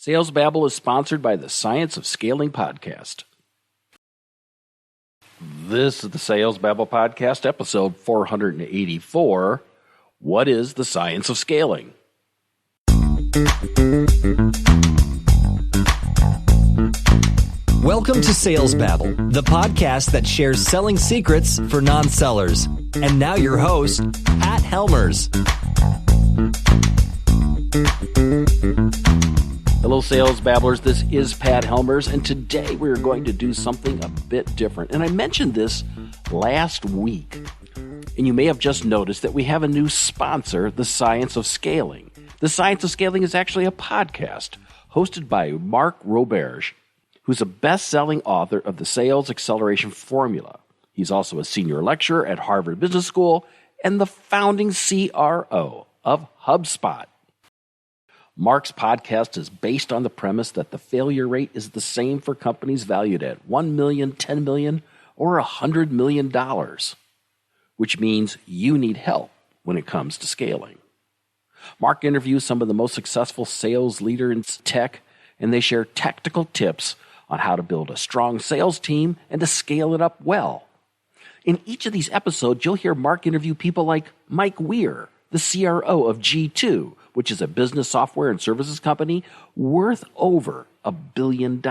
Sales Babble is sponsored by the Science of Scaling podcast. This is the Sales Babble podcast, episode 484. What is the science of scaling? Welcome to Sales Babble, the podcast that shares selling secrets for non-sellers. And now your host, Pat Helmers. Hello, Sales Babblers. This is Pat Helmers, and today we're going to do something a bit different. And I mentioned this last week, and you may have just noticed that we have a new sponsor, The Science of Scaling. The Science of Scaling is actually a podcast hosted by Mark Roberge, who's a best-selling author of the Sales Acceleration Formula. He's also a senior lecturer at Harvard Business School and the founding CRO of HubSpot. Mark's podcast is based on the premise that the failure rate is the same for companies valued at $1 million, $10 million, or $100 million, which means you need help when it comes to scaling. Mark interviews some of the most successful sales leaders in tech, and they share tactical tips on how to build a strong sales team and to scale it up well. In each of these episodes, you'll hear Mark interview people like Mike Weir, the CRO of G2, which is a business software and services company worth over $1 billion.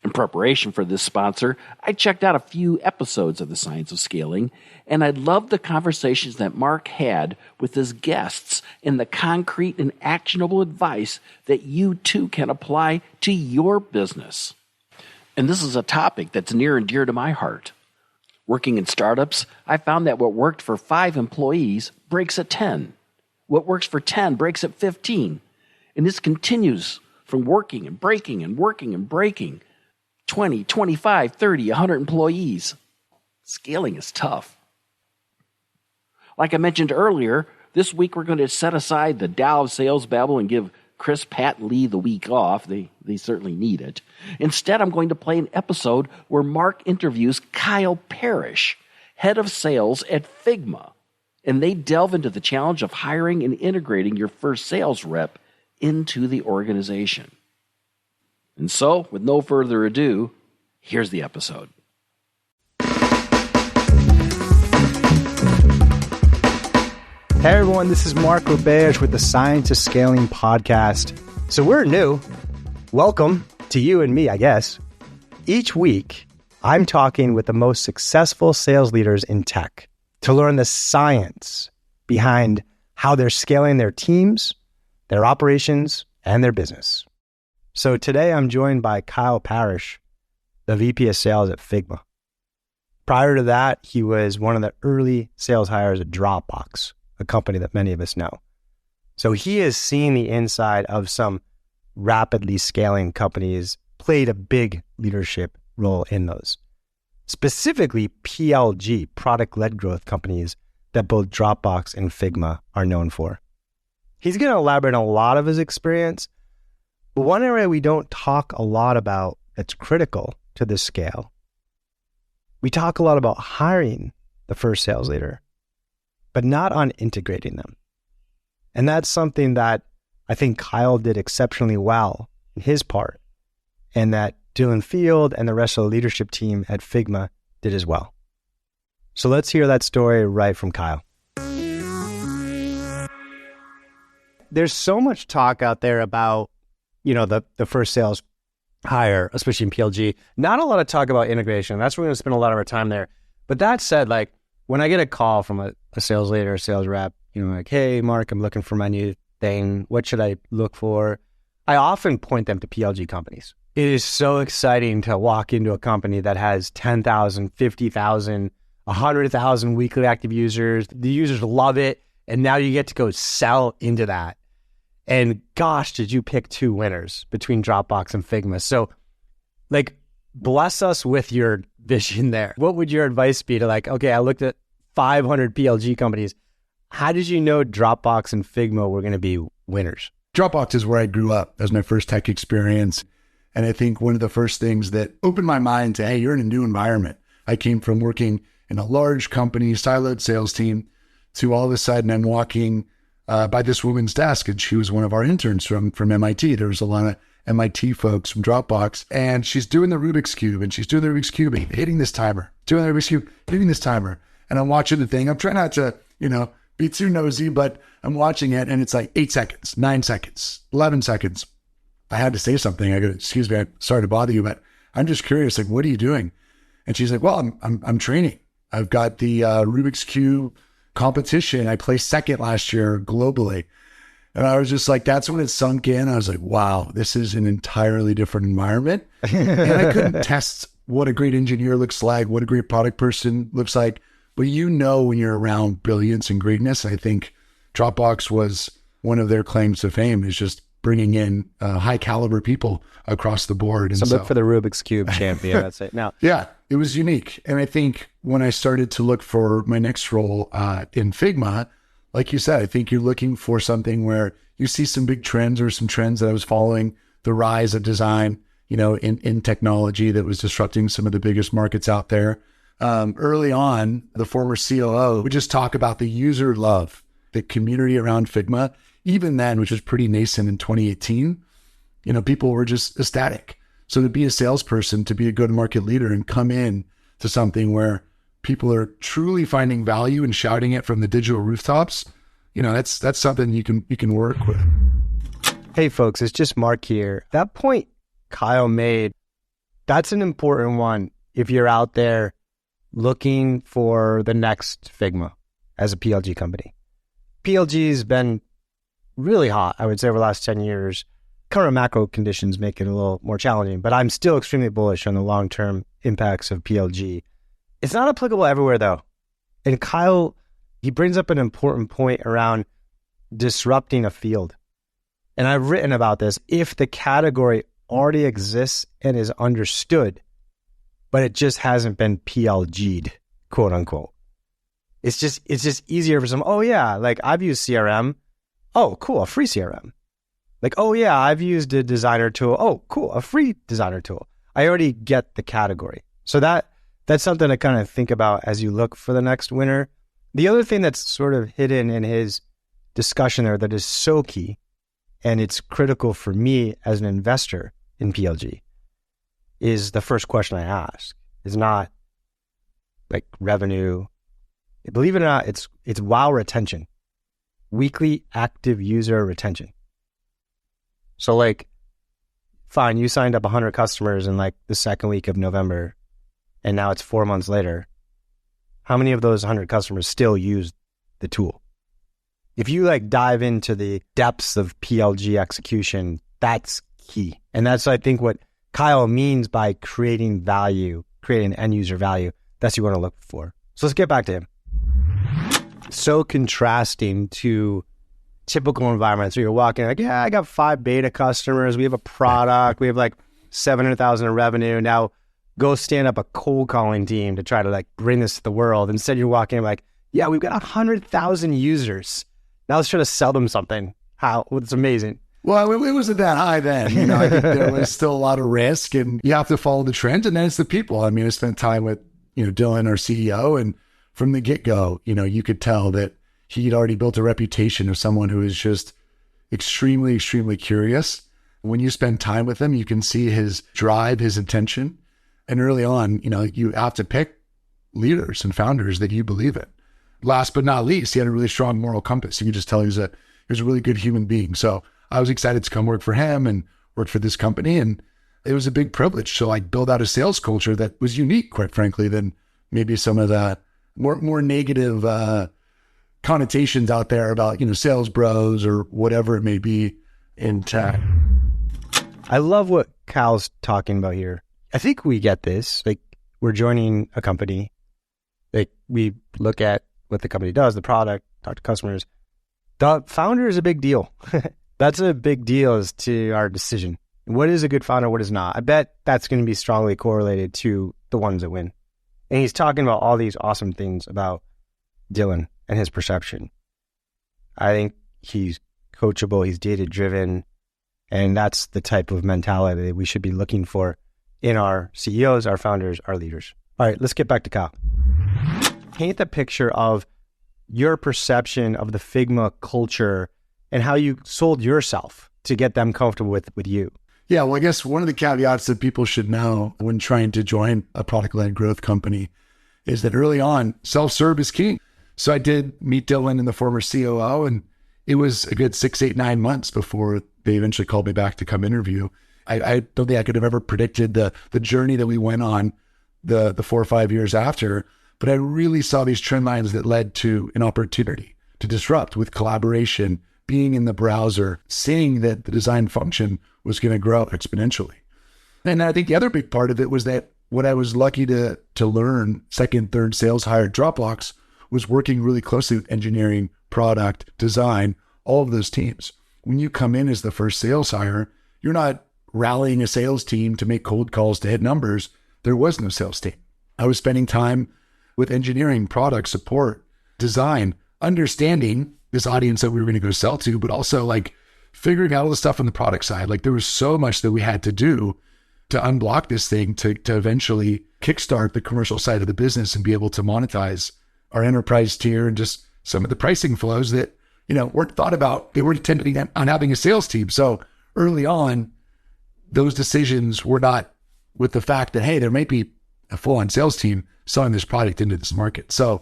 In preparation for this sponsor, I checked out a few episodes of The Science of Scaling, and I loved the conversations that Mark had with his guests and the concrete and actionable advice that you too can apply to your business. And this is a topic that's near and dear to my heart. Working in startups, I found that what worked for 5 employees breaks at 10. What works for 10 breaks at 15. And this continues from working and breaking and working and breaking. 20, 25, 30, 100 employees. Scaling is tough. Like I mentioned earlier, this week we're going to set aside the Dow of Sales Babble and give Chris, Pat, and Lee the week off. They certainly need it. Instead, I'm going to play an episode where Mark interviews Kyle Parrish, head of sales at Figma. And they delve into the challenge of hiring and integrating your first sales rep into the organization. And so, with no further ado, here's the episode. Hey everyone, this is Mark Roberge with the Science of Scaling podcast. So we're new. Welcome to you and me, I guess. Each week, I'm talking with the most successful sales leaders in tech to learn the science behind how they're scaling their teams, their operations, and their business. So today I'm joined by Kyle Parrish, the VP of Sales at Figma. Prior to that, he was one of the early sales hires at Dropbox, a company that many of us know. So he has seen the inside of some rapidly scaling companies, played a big leadership role in those. Specifically PLG, product-led growth companies that both Dropbox and Figma are known for. He's going to elaborate on a lot of his experience, but one area we don't talk a lot about that's critical to this scale. We talk a lot about hiring the first sales leader, but not on integrating them. And that's something that I think Kyle did exceptionally well in his part, and that Dylan Field and the rest of the leadership team at Figma did as well. So let's hear that story right from Kyle. There's so much talk out there about, the first sales hire, especially in PLG. Not a lot of talk about integration. That's where we're going to spend a lot of our time there. But that said, when I get a call from a sales leader, a sales rep, hey, Mark, I'm looking for my new thing. What should I look for? I often point them to PLG companies. It is so exciting to walk into a company that has 10,000, 50,000, 100,000 weekly active users. The users love it. And now you get to go sell into that. And gosh, did you pick 2 winners between Dropbox and Figma. So bless us with your vision there. What would your advice be to okay, I looked at 500 PLG companies. How did you know Dropbox and Figma were going to be winners? Dropbox is where I grew up. That was my first tech experience. And I think one of the first things that opened my mind to, hey, you're in a new environment. I came from working in a large company, siloed sales team, to all of a sudden I'm walking by this woman's desk, and she was one of our interns from MIT. There was a lot of MIT folks from Dropbox, and she's doing the Rubik's Cube, and she's doing the Rubik's Cube, hitting this timer, doing the Rubik's Cube, hitting this timer. And I'm watching the thing. I'm trying not to, be too nosy, but I'm watching it, and it's like 8 seconds, 9 seconds, 11 seconds. I had to say something. I go, excuse me, I'm sorry to bother you, but I'm just curious, like, what are you doing? And she's like, well, I'm training. I've got the Rubik's Cube competition. I placed second last year globally. And I was just like, that's when it sunk in. I was like, wow, this is an entirely different environment. And I couldn't test what a great engineer looks like, what a great product person looks like. But when you're around brilliance and greatness, I think Dropbox was one of their claims to fame, is just bringing in high caliber people across the board. And so look for the Rubik's Cube champion. That's it. Now, yeah, it was unique. And I think when I started to look for my next role in Figma, like you said, I think you're looking for something where you see some big trends or some trends that I was following, the rise of design, in technology that was disrupting some of the biggest markets out there. Early on, the former COO would just talk about the user love, the community around Figma. Even then, which was pretty nascent in 2018, people were just ecstatic. So to be a salesperson, to be a go-to-market leader and come in to something where people are truly finding value and shouting it from the digital rooftops, that's something you can work with. Hey folks, it's just Mark here. That point Kyle made, that's an important one if you're out there looking for the next Figma as a PLG company. PLG has been really hot, I would say, over the last 10 years. Current macro conditions make it a little more challenging, but I'm still extremely bullish on the long-term impacts of PLG. It's not applicable everywhere, though. And Kyle, he brings up an important point around disrupting a field. And I've written about this. If the category already exists and is understood, but it just hasn't been PLG'd, quote unquote. It's just easier for some, oh yeah, like I've used CRM. Oh, cool, a free CRM. Like, oh yeah, I've used a designer tool. Oh, cool, a free designer tool. I already get the category. So that's something to kind of think about as you look for the next winner. The other thing that's sort of hidden in his discussion there that is so key, and it's critical for me as an investor in PLG, is the first question I ask. Is not like revenue. Believe it or not, it's WOW retention. Weekly active user retention. So like, fine, you signed up 100 customers in like the second week of November, and now it's 4 months later. How many of those 100 customers still use the tool? If you like dive into the depths of PLG execution, that's key. And that's, I think, what Kyle means by creating value, creating end user value. That's what you want to look for. So let's get back to him. So contrasting to typical environments where you're walking like, yeah, I got 5 beta customers. We have a product. We have like 700,000 in revenue. Now go stand up a cold calling team to try to like bring this to the world. Instead, you're walking like, yeah, we've got 100,000 users. Now let's try to sell them something. How? It's amazing. Well, it wasn't that high then. I think there was still a lot of risk, and you have to follow the trend. And then it's the people. I mean, I spent time with, Dylan, our CEO, and from the get-go, you could tell that he'd already built a reputation of someone who is just extremely, extremely curious. When you spend time with him, you can see his drive, his intention. And early on, you have to pick leaders and founders that you believe in. Last but not least, he had a really strong moral compass. You could just tell he was a really good human being. So I was excited to come work for him and work for this company. And it was a big privilege to like build out a sales culture that was unique, quite frankly, than maybe some of the more negative connotations out there about, sales bros or whatever it may be in tech. I love what Kyle's talking about here. I think we get this. Like, we're joining a company. Like, we look at what the company does, the product, talk to customers. The founder is a big deal. That's a big deal as to our decision. What is a good founder? What is not? I bet that's going to be strongly correlated to the ones that win. And he's talking about all these awesome things about Dylan and his perception. I think he's coachable, he's data-driven, and that's the type of mentality that we should be looking for in our CEOs, our founders, our leaders. All right, let's get back to Kyle. Paint the picture of your perception of the Figma culture and how you sold yourself to get them comfortable with you. Yeah, well, I guess one of the caveats that people should know when trying to join a product-led growth company is that early on, self-serve is king. So I did meet Dylan and the former COO, and it was a good 6, 8, 9 months before they eventually called me back to come interview. I don't think I could have ever predicted the journey that we went on the 4 or 5 years after, but I really saw these trend lines that led to an opportunity to disrupt with collaboration, being in the browser, seeing that the design function was going to grow exponentially. And I think the other big part of it was that what I was lucky to learn, second, third sales hire at Dropbox, was working really closely with engineering, product, design, all of those teams. When you come in as the first sales hire, you're not rallying a sales team to make cold calls to hit numbers. There was no sales team. I was spending time with engineering, product, support, design, understanding this audience that we were going to go sell to, but also like figuring out all the stuff on the product side. Like there was so much that we had to do to unblock this thing to eventually kickstart the commercial side of the business and be able to monetize our enterprise tier and just some of the pricing flows that, weren't thought about. They were depending on having a sales team. So early on, those decisions were not with the fact that, hey, there might be a full-on sales team selling this product into this market. So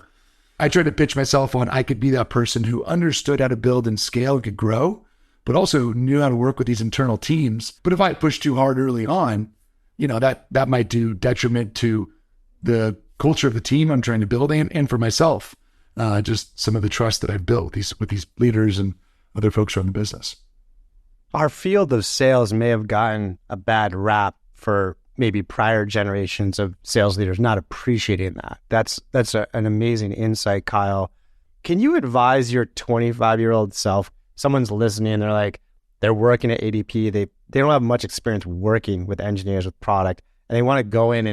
I tried to pitch myself on I could be that person who understood how to build and scale and could grow, but also knew how to work with these internal teams. But if I pushed too hard early on, that might do detriment to the culture of the team I'm trying to build and for myself, just some of the trust that I've built with these leaders and other folks around the business. Our field of sales may have gotten a bad rap for maybe prior generations of sales leaders not appreciating that. That's an amazing insight, Kyle. Can you advise your 25-year-old self? Someone's listening, they're working at ADP. They don't have much experience working with engineers, with product, and they want to go in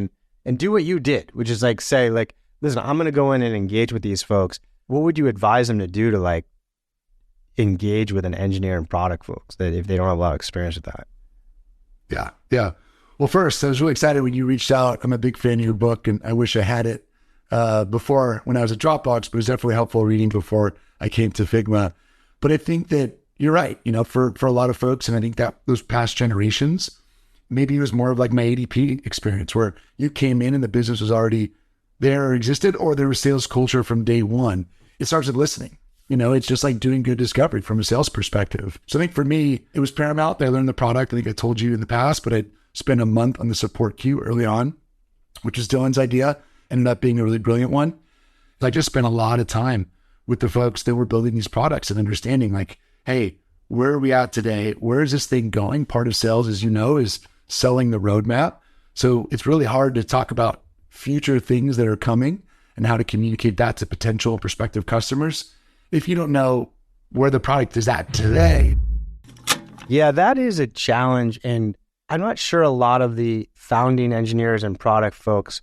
and do what you did, which is say, listen, I'm going to go in and engage with these folks. What would you advise them to do to engage with an engineer and product folks that if they don't have a lot of experience with that? Yeah. Well, first, I was really excited when you reached out. I'm a big fan of your book, and I wish I had it before when I was at Dropbox, but it was definitely helpful reading before I came to Figma. But I think that you're right, for a lot of folks, and I think that those past generations, maybe it was more of like my ADP experience where you came in and the business was already there or existed, or there was sales culture from day one. It starts with listening. It's just like doing good discovery from a sales perspective. So I think for me, it was paramount. I learned the product. I think I told you in the past, but I spent a month on the support queue early on, which is Dylan's idea, ended up being a really brilliant one. I just spent a lot of time with the folks that were building these products and understanding hey, where are we at today? Where is this thing going? Part of sales, as you know, is selling the roadmap. So it's really hard to talk about future things that are coming and how to communicate that to potential prospective customers if you don't know where the product is at today. Yeah, that is a challenge. And I'm not sure a lot of the founding engineers and product folks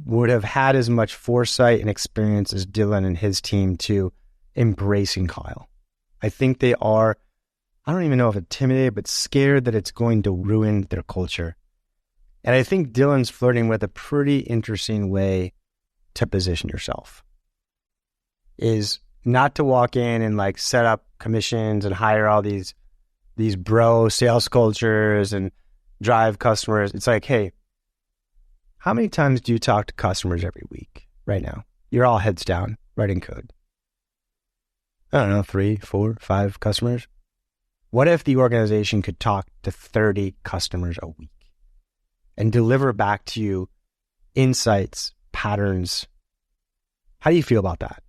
would have had as much foresight and experience as Dylan and his team to embracing Kyle. I think they are, I don't even know if intimidated, but scared that it's going to ruin their culture. And I think Dylan's flirting with a pretty interesting way to position yourself. Is not to walk in and set up commissions and hire all these bro sales cultures and drive customers. It's hey, how many times do you talk to customers every week right now? You're all heads down writing code. I don't know, 3, 4, 5 customers. What if the organization could talk to 30 customers a week and deliver back to you insights, patterns? How do you feel about that?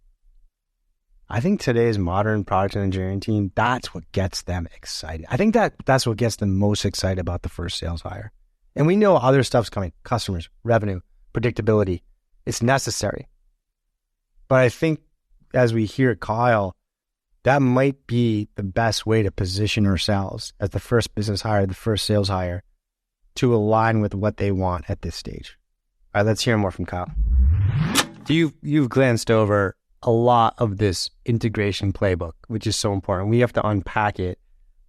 I think today's modern product and engineering team, that's what gets them excited. I think that's what gets them most excited about the first sales hire. And we know other stuff's coming, customers, revenue, predictability. It's necessary. But I think as we hear Kyle, that might be the best way to position ourselves as the first business hire, the first sales hire, to align with what they want at this stage. All right, let's hear more from Kyle. You've glanced over a lot of this integration playbook, which is so important. We have to unpack it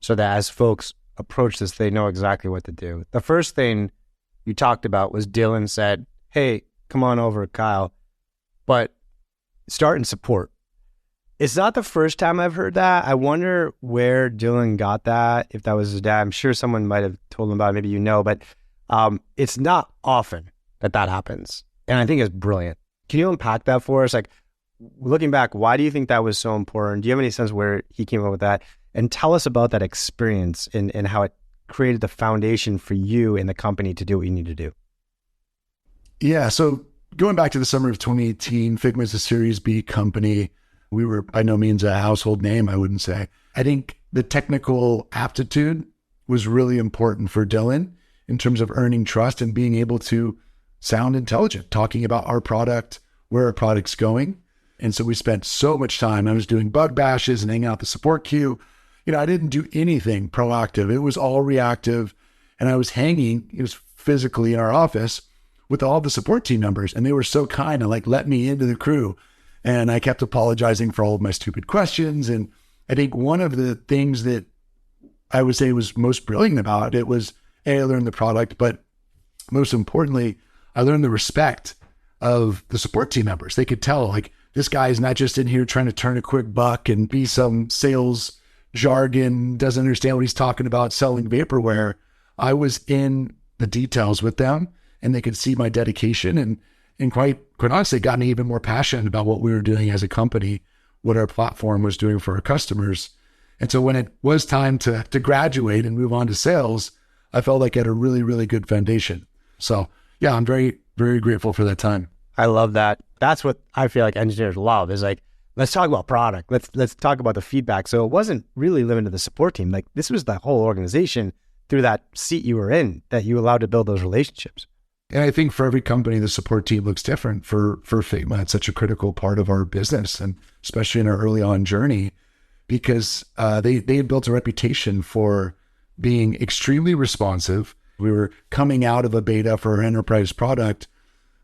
so that as folks approach this, they know exactly what to do. The first thing you talked about was Dylan said, hey, come on over, Kyle, but start in support. It's not the first time I've heard that. I wonder where Dylan got that, if that was his dad. I'm sure someone might have told him about it, maybe but it's not often that happens. And I think it's brilliant. Can you unpack that for us? Like, looking back, why do you think that was so important? Do you have any sense where he came up with that? And tell us about that experience and how it created the foundation for you and the company to do what you need to do. Yeah, so going back to the summer of 2018, Figma is a Series B company. We were by no means a household name, I wouldn't say. I think the technical aptitude was really important for Dylan in terms of earning trust and being able to sound intelligent, talking about our product, where our product's going. And so we spent so much time. I was doing bug bashes and hanging out the support queue. I didn't do anything proactive. It was all reactive. And I was hanging, it was physically in our office with all the support team members. And they were so kind and let me into the crew. And I kept apologizing for all of my stupid questions. And I think one of the things that I would say was most brilliant about it was, I learned the product, but most importantly, I learned the respect of the support team members. They could tell, this guy is not just in here trying to turn a quick buck and be some sales jargon, doesn't understand what he's talking about, selling vaporware. I was in the details with them, and they could see my dedication and quite honestly, got me even more passionate about what we were doing as a company, what our platform was doing for our customers. And so when it was time to graduate and move on to sales, I felt like I had a really, really good foundation. So yeah, I'm very, very grateful for that time. I love that. That's what I feel like engineers love is let's talk about product. Let's talk about the feedback. So it wasn't really limited to the support team. This was the whole organization through that seat you were in that you allowed to build those relationships. And I think for every company, the support team looks different. For Figma, it's such a critical part of our business, and especially in our early on journey, because they had built a reputation for being extremely responsive. We were coming out of a beta for our enterprise product.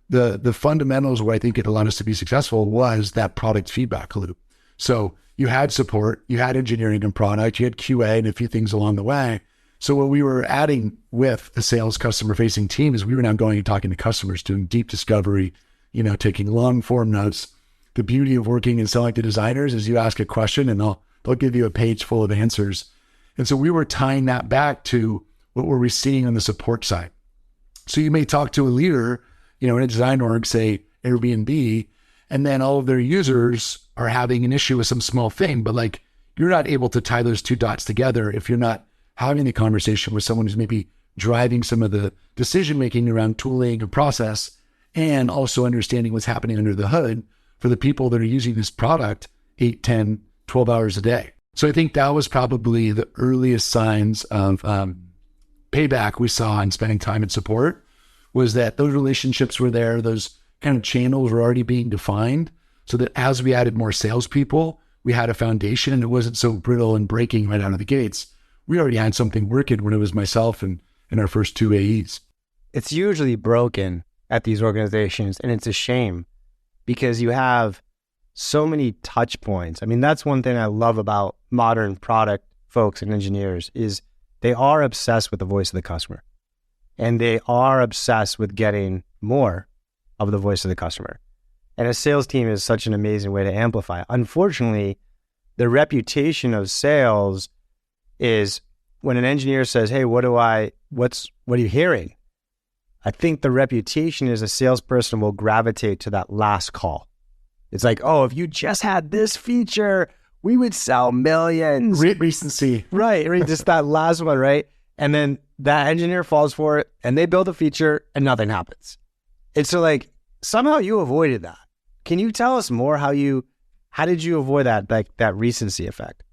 The fundamentals where I think it allowed us to be successful was that product feedback loop. So you had support, you had engineering and product, you had QA and a few things along the way. So what we were adding with the sales customer facing team is we were now going and talking to customers, doing deep discovery, taking long form notes. The beauty of working and selling to designers is you ask a question and they'll give you a page full of answers. And so we were tying that back to what were we seeing on the support side. So you may talk to a leader, in a design org, say Airbnb, and then all of their users are having an issue with some small thing, but you're not able to tie those two dots together if you're not having a conversation with someone who's maybe driving some of the decision-making around tooling and process, and also understanding what's happening under the hood for the people that are using this product 8, 10, 12 hours a day. So I think that was probably the earliest signs of payback we saw in spending time in support, was that those relationships were there, those kind of channels were already being defined, so that as we added more salespeople, we had a foundation and it wasn't so brittle and breaking right out of the gates. We already had something working when it was myself and our first 2 AEs. It's usually broken at these organizations, and it's a shame because you have so many touch points. I mean, that's one thing I love about modern product folks and engineers is they are obsessed with the voice of the customer, and they are obsessed with getting more of the voice of the customer. And a sales team is such an amazing way to amplify. Unfortunately, the reputation of sales is when an engineer says, hey, what are you hearing? I think the reputation is a salesperson will gravitate to that last call. It's like, oh, if you just had this feature, we would sell millions. Recency. Right. Just that last one, right? And then that engineer falls for it and they build a feature and nothing happens. And so somehow you avoided that. Can you tell us more how did you avoid that recency effect?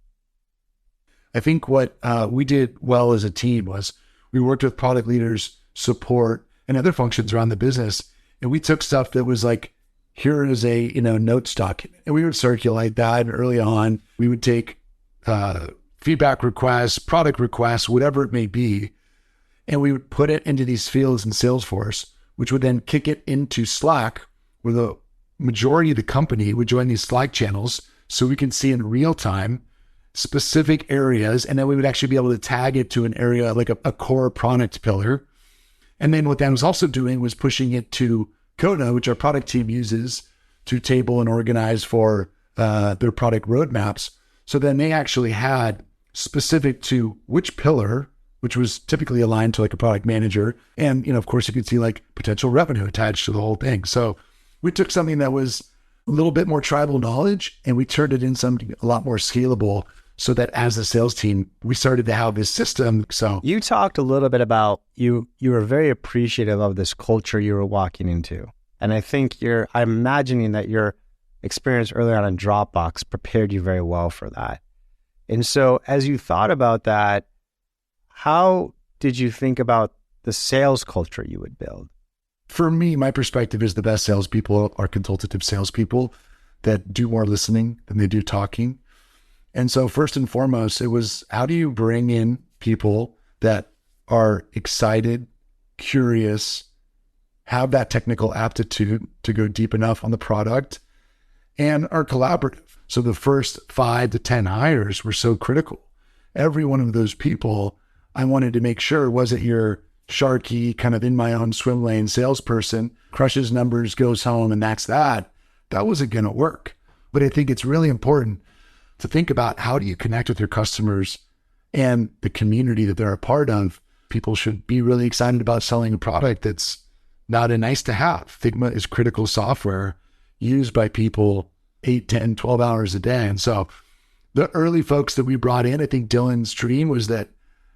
I think what we did well as a team was we worked with product leaders, support, and other functions around the business. And we took stuff that was here is a, note document. And we would circulate that early on. We would take feedback requests, product requests, whatever it may be. And we would put it into these fields in Salesforce, which would then kick it into Slack, where the majority of the company would join these Slack channels so we can see in real time specific areas. And then we would actually be able to tag it to an area like a core product pillar. And then what Dan was also doing was pushing it to Coda, which our product team uses to table and organize for their product roadmaps. So then they actually had specific to which pillar, which was typically aligned to like a product manager. And, of course you could see like potential revenue attached to the whole thing. So we took something that was a little bit more tribal knowledge and we turned it into something a lot more scalable so that as a sales team, we started to have this system. So you talked a little bit about you were very appreciative of this culture you were walking into. And I think I'm imagining that your experience early on in Dropbox prepared you very well for that. And so as you thought about that, how did you think about the sales culture you would build? For me, my perspective is the best salespeople are consultative salespeople that do more listening than they do talking. And so first and foremost, it was how do you bring in people that are excited, curious, have that technical aptitude to go deep enough on the product, and are collaborative. So the first 5 to 10 hires were so critical. Every one of those people, I wanted to make sure wasn't your sharky, kind of in my own swim lane salesperson, crushes numbers, goes home, and that's that. That wasn't going to work. But I think it's really important to think about how do you connect with your customers and the community that they're a part of. People should be really excited about selling a product that's not a nice to have. Figma is critical software used by people 8, 10, 12 hours a day. And so the early folks that we brought in, I think Dylan's dream was that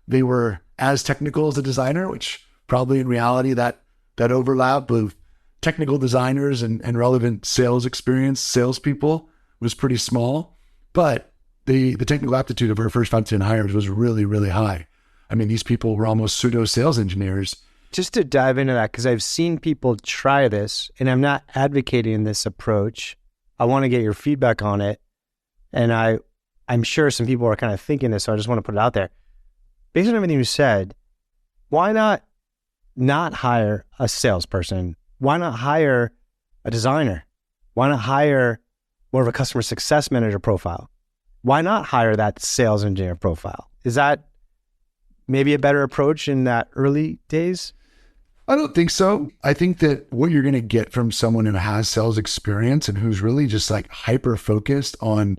they were as technical as a designer, which probably in reality that overlap of technical designers and relevant sales experience, salespeople was pretty small. But the technical aptitude of our first 5 to 10 hires was really, really high. I mean, these people were almost pseudo sales engineers. Just to dive into that, because I've seen people try this, and I'm not advocating this approach. I want to get your feedback on it. And I'm sure some people are kind of thinking this, so I just want to put it out there. Based on everything you said, why not hire a salesperson? Why not hire a designer? Why not hire more of a customer success manager profile? Why not hire that sales engineer profile? Is that maybe a better approach in that early days? I don't think so. I think that what you're going to get from someone who has sales experience and who's really just like hyper focused on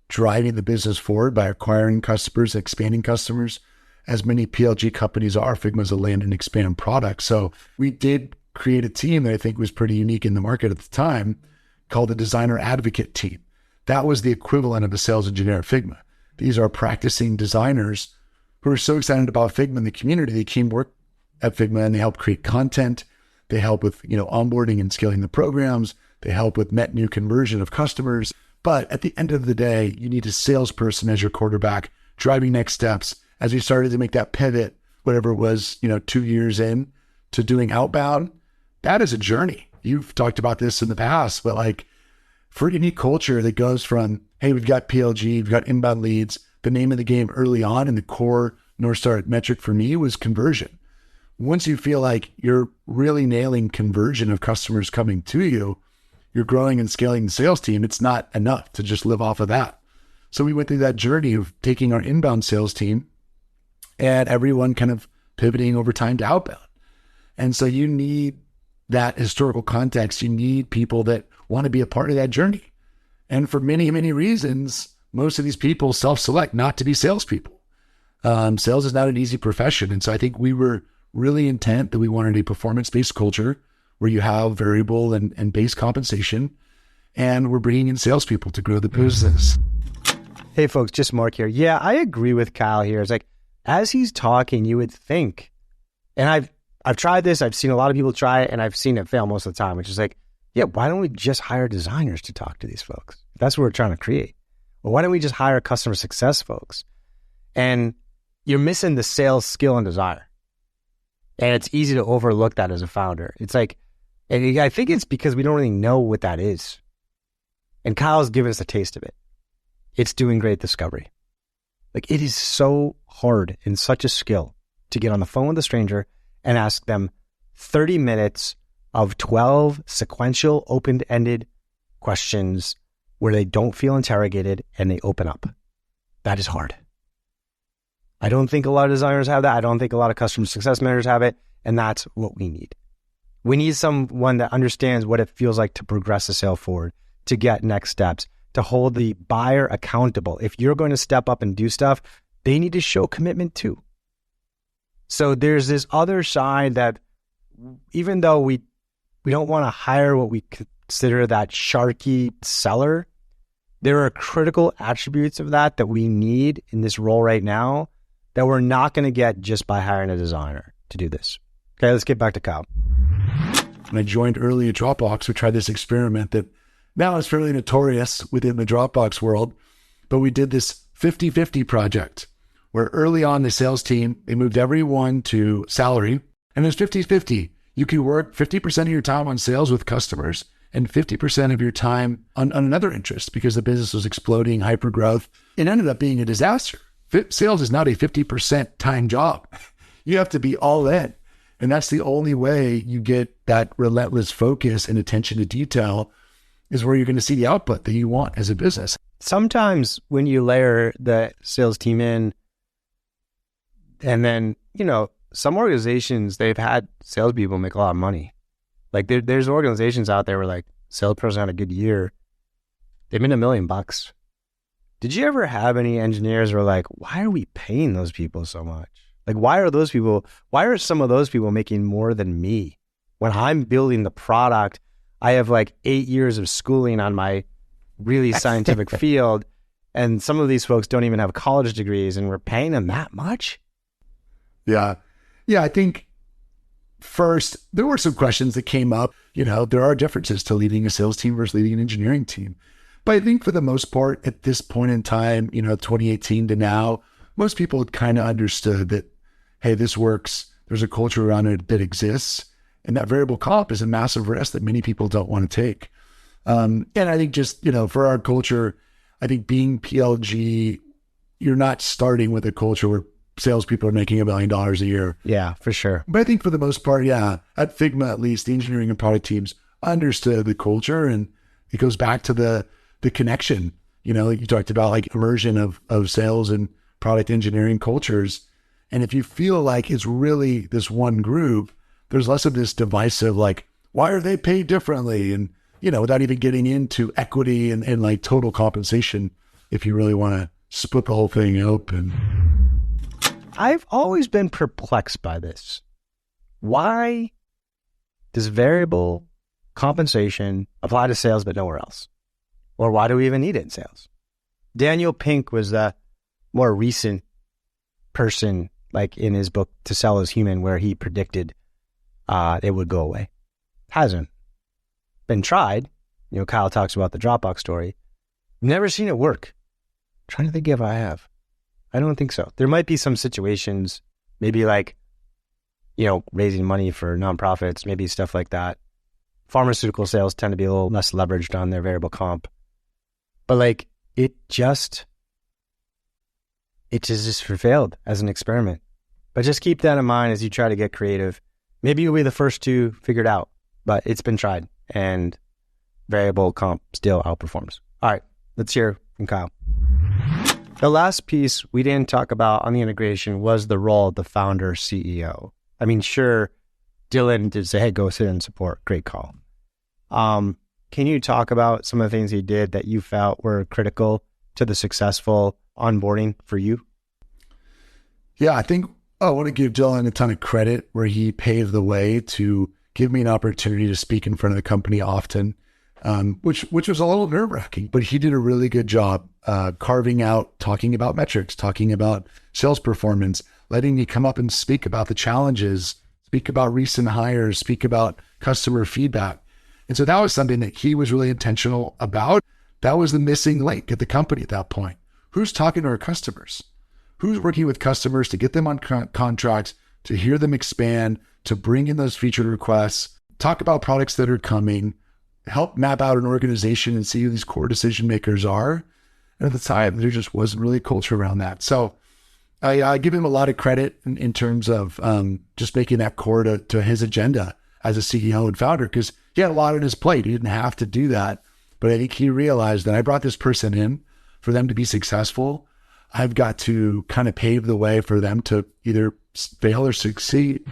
driving the business forward by acquiring customers, expanding customers, as many PLG companies are. Figma's a land and expand product. So we did create a team that I think was pretty unique in the market at the time called the Designer Advocate Team. That was the equivalent of a sales engineer at Figma. These are practicing designers who are so excited about Figma and the community. They came work at Figma and they help create content. They help with, onboarding and scaling the programs. They help with net new conversion of customers. But at the end of the day, you need a salesperson as your quarterback, driving next steps. As we started to make that pivot, whatever it was, 2 years in to doing outbound, that is a journey. You've talked about this in the past, but like for any culture that goes from, hey, we've got PLG, we've got inbound leads, the name of the game early on and the core North Star metric for me was conversion. Once you feel like you're really nailing conversion of customers coming to you, you're growing and scaling the sales team. It's not enough to just live off of that. So we went through that journey of taking our inbound sales team and everyone kind of pivoting over time to outbound. And so you need that historical context. You need people that want to be a part of that journey. And for many, many reasons, most of these people self-select not to be salespeople. Sales is not an easy profession. And so I think we were really intent that we wanted a performance-based culture where you have variable and base compensation, and we're bringing in salespeople to grow the business. Hey folks, just Mark here. Yeah, I agree with Kyle here. It's like, as he's talking, you would think, and I've tried this, I've seen a lot of people try it, and I've seen it fail most of the time, which is like, yeah, why don't we just hire designers to talk to these folks? That's what we're trying to create. Or why don't we just hire customer success folks? And you're missing the sales skill and desire. And it's easy to overlook that as a founder. It's like, and I think it's because we don't really know what that is. And Kyle's given us a taste of it. It's doing great discovery. Like, it is so hard and such a skill to get on the phone with a stranger and ask them 30 minutes of 12 sequential open-ended questions where they don't feel interrogated and they open up. That is hard. I don't think a lot of designers have that. I don't think a lot of customer success managers have it. And that's what we need. We need someone that understands what it feels like to progress the sale forward, to get next steps, to hold the buyer accountable. If you're going to step up and do stuff, they need to show commitment too. So there's this other side that even though we don't want to hire what we consider that sharky seller, there are critical attributes of that we need in this role right now that we're not going to get just by hiring a designer to do this. Okay, let's get back to Kyle. When I joined early at Dropbox, we tried this experiment that now is fairly notorious within the Dropbox world, but we did this 50-50 project where early on the sales team, they moved everyone to salary, and it was 50-50. You could work 50% of your time on sales with customers and 50% of your time on another interest because the business was exploding, hyper growth. It ended up being a disaster. Sales is not a 50% time job. You have to be all in. And that's the only way you get that relentless focus and attention to detail is where you're going to see the output that you want as a business. Sometimes when you layer the sales team in, and then, some organizations, they've had salespeople make a lot of money. Like there's organizations out there where like salesperson had a good year, they made $1 million. Did you ever have any engineers who were like, why are we paying those people so much? Like, why are some of those people making more than me? When I'm building the product, I have like 8 years of schooling on my really scientific field. And some of these folks don't even have college degrees and we're paying them that much? Yeah. I think first, there were some questions that came up. There are differences to leading a sales team versus leading an engineering team. But I think for the most part, at this point in time, 2018 to now, most people had kind of understood that, hey, this works. There's a culture around it that exists. And that variable comp is a massive risk that many people don't want to take. And I think just, for our culture, I think being PLG, you're not starting with a culture where salespeople are making $1 million a year. Yeah, for sure. But I think for the most part, yeah, at Figma, at least, the engineering and product teams understood the culture. And it goes back to the connection. You talked about like immersion of sales and product engineering cultures. And if you feel like it's really this one group, there's less of this divisive, like, why are they paid differently? And, without even getting into equity and like total compensation, if you really want to split the whole thing open. I've always been perplexed by this. Why does variable compensation apply to sales but nowhere else? Or why do we even need it in sales? Daniel Pink was the more recent person, like in his book, To Sell is Human, where he predicted it would go away. Hasn't been tried. Kyle talks about the Dropbox story. Never seen it work. I'm trying to think if I have. I don't think so. There might be some situations, maybe like, raising money for nonprofits, maybe stuff like that. Pharmaceutical sales tend to be a little less leveraged on their variable comp. But like, it just failed as an experiment. But just keep that in mind as you try to get creative. Maybe you'll be the first to figure it out, but it's been tried and variable comp still outperforms. All right, let's hear from Kyle. The last piece we didn't talk about on the integration was the role of the founder CEO. I mean, sure, Dylan did say, hey, go sit in support. Great call. Can you talk about some of the things he did that you felt were critical to the successful onboarding for you? Yeah, I think I want to give Dylan a ton of credit where he paved the way to give me an opportunity to speak in front of the company often, which was a little nerve-wracking, but he did a really good job carving out, talking about metrics, talking about sales performance, letting me come up and speak about the challenges, speak about recent hires, speak about customer feedback. And so that was something that he was really intentional about. That was the missing link at the company at that point. Who's talking to our customers? Who's working with customers to get them on contracts, to hear them expand, to bring in those featured requests, talk about products that are coming, help map out an organization and see who these core decision makers are. And at the time, there just wasn't really a culture around that. So I give him a lot of credit in terms of just making that core to his agenda as a CEO and founder, because he had a lot on his plate. He didn't have to do that. But I think he realized that I brought this person in for them to be successful. I've got to kind of pave the way for them to either fail or succeed.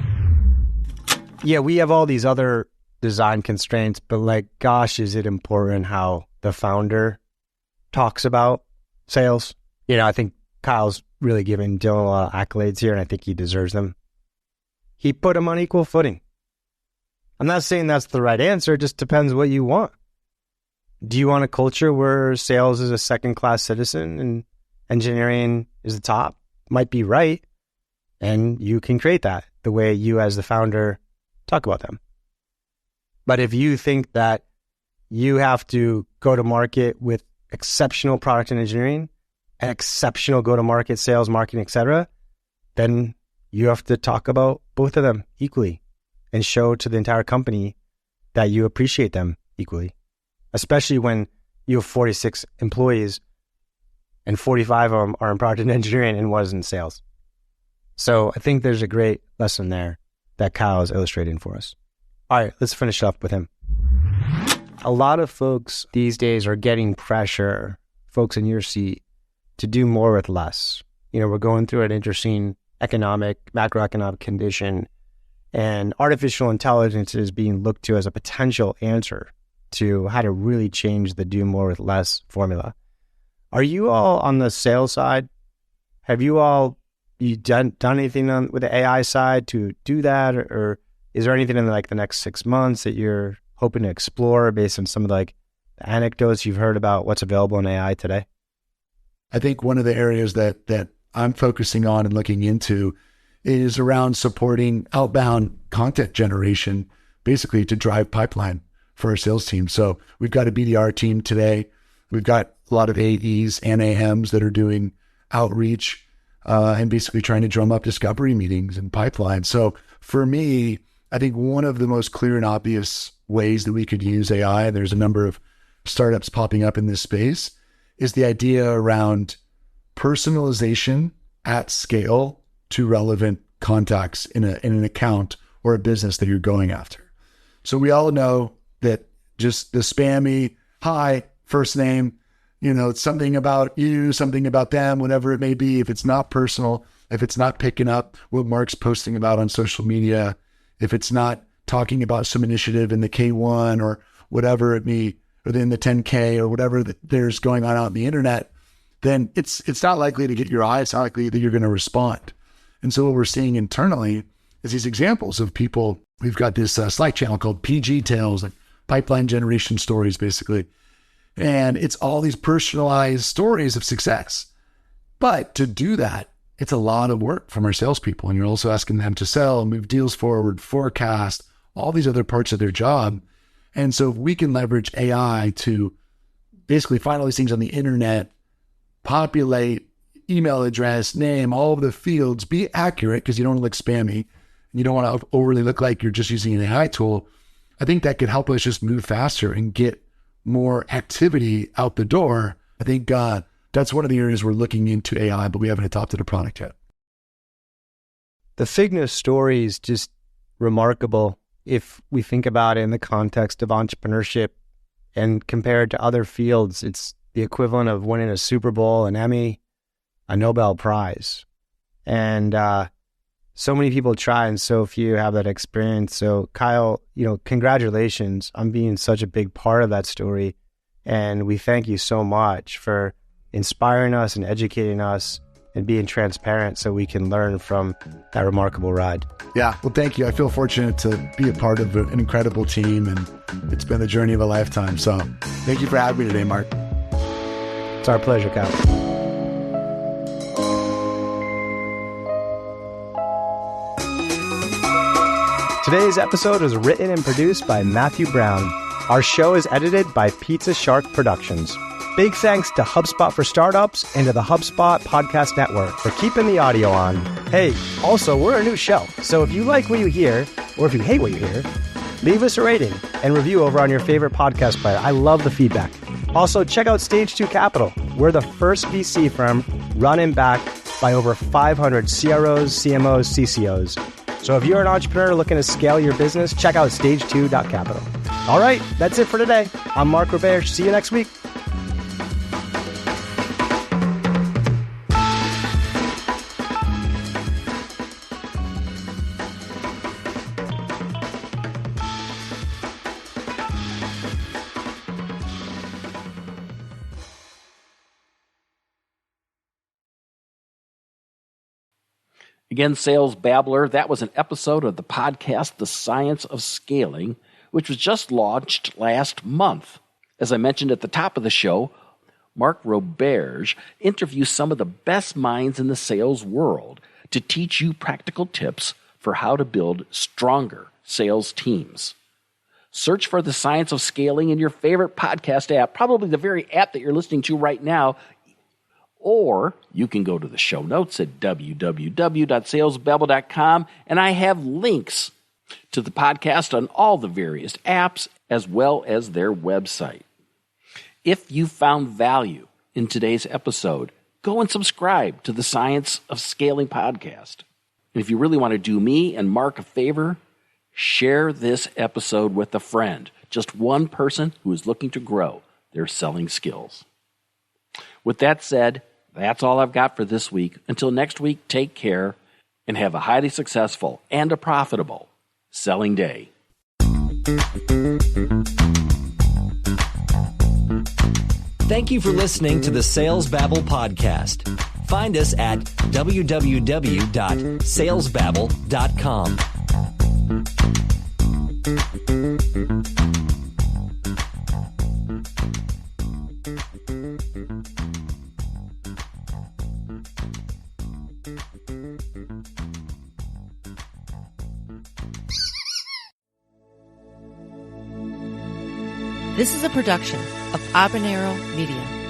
Yeah, we have all these other design constraints, but like, gosh, is it important how the founder talks about sales. I think Kyle's really giving Dylan a lot of accolades here, and I think he deserves them. He put him on equal footing. I'm not saying that's the right answer. It just depends what you want. Do you want a culture where sales is a second-class citizen and engineering is the top? Might be right. And you can create that the way you as the founder talk about them. But if you think that you have to go to market with exceptional product and engineering and exceptional go-to-market sales, marketing, etc., then you have to talk about both of them equally and show to the entire company that you appreciate them equally, especially when you have 46 employees and 45 of them are in product and engineering and one is in sales. So I think there's a great lesson there that Kyle is illustrating for us. All right, let's finish up with him. A lot of folks these days are getting pressure, folks in your seat, to do more with less. We're going through an interesting macroeconomic condition, and artificial intelligence is being looked to as a potential answer to how to really change the do more with less formula. Are you all on the sales side? Have you done anything with the AI side to do that? Or is there anything in the next 6 months that you're hoping to explore based on some of the anecdotes you've heard about what's available in AI today? I think one of the areas that I'm focusing on and looking into is around supporting outbound content generation, basically to drive pipeline for our sales team. So we've got a BDR team today. We've got a lot of AEs and AMs that are doing outreach and basically trying to drum up discovery meetings and pipeline. So for me, I think one of the most clear and obvious ways that we could use AI, and there's a number of startups popping up in this space, is the idea around personalization at scale to relevant contacts in an account or a business that you're going after. So we all know that just the spammy, hi, first name, it's something about you, something about them, whatever it may be. If it's not personal, if it's not picking up what Mark's posting about on social media, if it's not talking about some initiative in the K1 or whatever it may, or in the 10K or whatever that there's going on out in the internet, then it's not likely to get your eye. It's not likely that you're going to respond. And so what we're seeing internally is these examples of people. We've got this Slack channel called PG Tales, like pipeline generation stories, basically. And it's all these personalized stories of success. But to do that, it's a lot of work from our salespeople. And you're also asking them to sell, move deals forward, forecast, all these other parts of their job. And so if we can leverage AI to basically find all these things on the internet, populate email address, name, all of the fields, be accurate because you don't want to look spammy and you don't want to overly look like you're just using an AI tool. I think that could help us just move faster and get more activity out the door. I think that's one of the areas we're looking into AI, but we haven't adopted a product yet. The Figna story is just remarkable if we think about it in the context of entrepreneurship and compared to other fields. It's the equivalent of winning a Super Bowl, an Emmy, a Nobel Prize. And so many people try and so few have that experience. So Kyle, congratulations on being such a big part of that story. And we thank you so much for inspiring us and educating us and being transparent so we can learn from that remarkable ride. Yeah, well, thank you. I feel fortunate to be a part of an incredible team, and it's been a journey of a lifetime. So thank you for having me today, Mark. It's our pleasure, Kyle. Today's episode was written and produced by Matthew Brown. Our show is edited by Pizza Shark Productions. Big thanks to HubSpot for Startups and to the HubSpot Podcast Network for keeping the audio on. Hey, also, we're a new show, so if you like what you hear, or if you hate what you hear, leave us a rating and review over on your favorite podcast player. I love the feedback. Also, check out Stage 2 Capital. We're the first VC firm run and backed by over 500 CROs, CMOs, CCOs. So if you're an entrepreneur looking to scale your business, check out stage2.capital. All right, that's it for today. I'm Mark Roberge. See you next week. Again, Sales Babbler, that was an episode of the podcast, The Science of Scaling, which was just launched last month. As I mentioned at the top of the show, Mark Roberge interviews some of the best minds in the sales world to teach you practical tips for how to build stronger sales teams. Search for The Science of Scaling in your favorite podcast app, probably the very app that you're listening to right now. Or you can go to the show notes at www.salesbabble.com, and I have links to the podcast on all the various apps as well as their website. If you found value in today's episode, go and subscribe to the Science of Scaling podcast. And if you really want to do me and Mark a favor, share this episode with a friend, just one person who is looking to grow their selling skills. With that said, that's all I've got for this week. Until next week, take care and have a highly successful and a profitable selling day. Thank you for listening to the Sales Babble podcast. Find us at www.salesbabble.com. This is a production of Habanero Media.